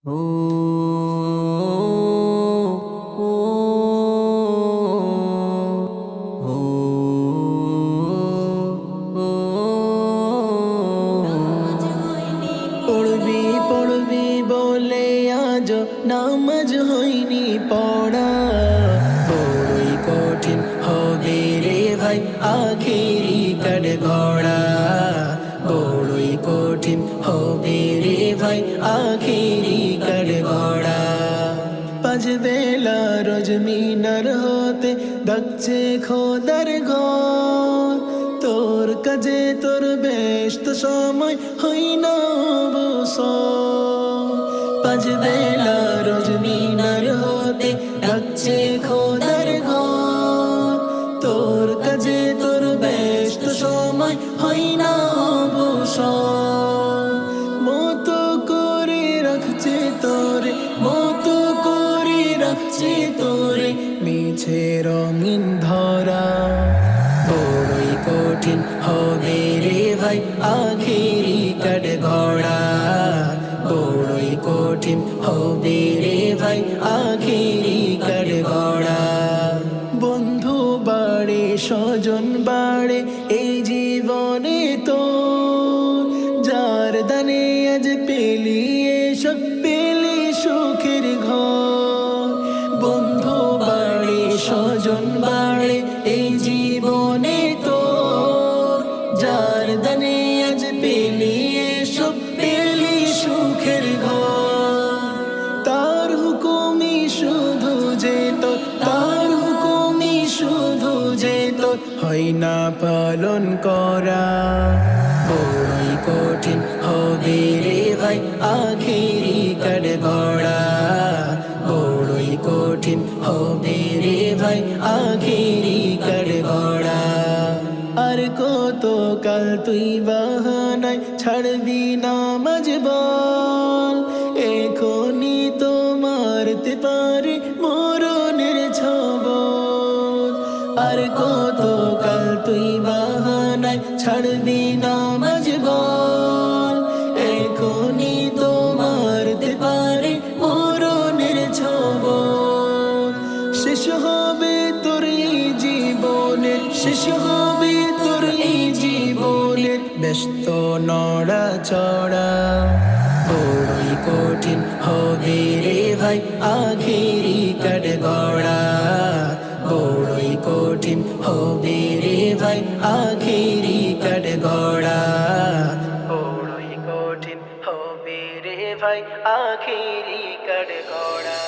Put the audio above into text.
ও ও ও পড়বি পড়বি বলে আজ নামাজ হয়নি পড়া, বড়ই কঠিন হবে রে ভাই আখেরি কাঠ গড়া, বড়ই কঠিন হবে রে ভাই আখেরি কাঠ গড়া। পাঁচ বেলা রোজ মিনার হতে ডাকছে খোদার ঘর, তোর কাজে তোর ব্যস্ত সময় হই না অবসর। পাঁচ বেলা রোজ মিনার হতে ডাকছে খোদার ঘর, তোর কাজে তোর ব্যস্ত সময় হই না অবসর। মতো করে রাখছে তোরে, মতো করে রাখছে তোরে মিছে রঙিন ধরা, বড়ই কঠিন হবে রে ভাই আখেরি কাঠ গড়া, বড়ই কঠিন হবে রে ভাই আখেরি কাঠ গড়া। বন্ধু বাড়ে স্বজন বাড়ে এই জীবনে তো, যার দানে আজ পেলি এসব পেলি সুখের ঘর। বন্ধু বাড়ে স্বজন বাড়ে এই জীবনে তো, যার দানে আজ পেলি এসব পেলি সুখের ঘর। তার হুকুমই শুধু যে তোর, তার হুকুমই শুধু যে তোর হয় না পালন করা, বড়ই কঠিন হবে রে ভাই আখেরি কাঠ গড়া, বড়ই কঠিন হবে রে ভাই আখেরি কাঠ গড়া। আর কত কাল তুই বাহানায় ছাড়বি নামাজ বল, এখনই তো মারতে পারে মরণের ছবল। আর কত কাল তুই বাহানায় ছাড়বি নামাজ বল, এখনই তো মারতে পারে মরণের ছবল। শেষ হবে তোর এই জীবনের, শেষ হবে তোর এই জীবনের ব্যস্ত নড়া চড়া, বড়ই কঠিন হবে রে ভাই আখেরি কাঠ গড়া, বড়ই কঠিন হবে রে ভাই আখেরি কাঠ গড়া, বড়ই কঠিন হবে রে ভাই আখেরি কাঠ গড়া।